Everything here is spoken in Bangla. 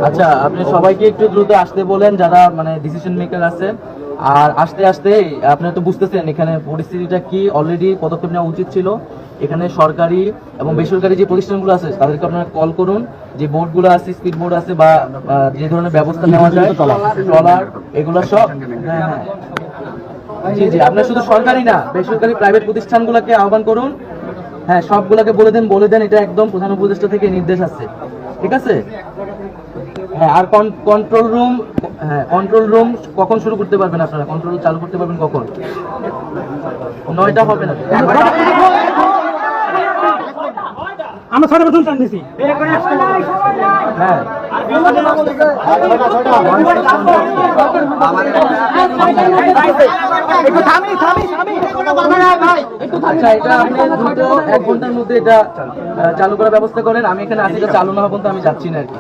আচ্ছা, আপনি সবাইকে একটু দ্রুত আসতে বলেন যারা মানে ডিসিশন মেকার আছে। আর আস্তে আস্তে আপনারা তো বুঝতেছেন এখানে পরিস্থিতিটা কি, অলরেডি পদক্ষেপ নেওয়া উচিত ছিল। এখানে সরকারি এবং বেসরকারি যে প্রতিষ্ঠানগুলো আছে তাদেরকে আপনারা কল করুন, যে বোর্ডগুলো আছে, স্পিড বোর্ড আছে বা যে ধরনের ব্যবস্থা নেওয়া যায় ট্রলার, এগুলো সব। হ্যাঁ হ্যাঁ, জি জি, আপনার শুধু সরকারি না, বেসরকারি প্রাইভেট প্রতিষ্ঠানগুলোকে আহ্বান করুন। হ্যাঁ, সবগুলোকে বলে দেন এটা একদম প্রধান উপদেষ্টা থেকে নির্দেশ আছে, ঠিক আছে? হ্যাঁ, আর কন্ট্রোল রুম কখন শুরু করতে পারবেন আপনারা? কন্ট্রোল চালু করতে পারবেন কখন? 9টা হবে না? আমরা 6টা বেতন টানতেছি। হ্যাঁ, আচ্ছা, এটা আপনি দ্রুত 1 ঘন্টার মধ্যে এটা চালু করার ব্যবস্থা করেন। আমি এখানে আছি, এটা চালু না হওয়া পর্যন্ত আমি যাচ্ছি না আর কি।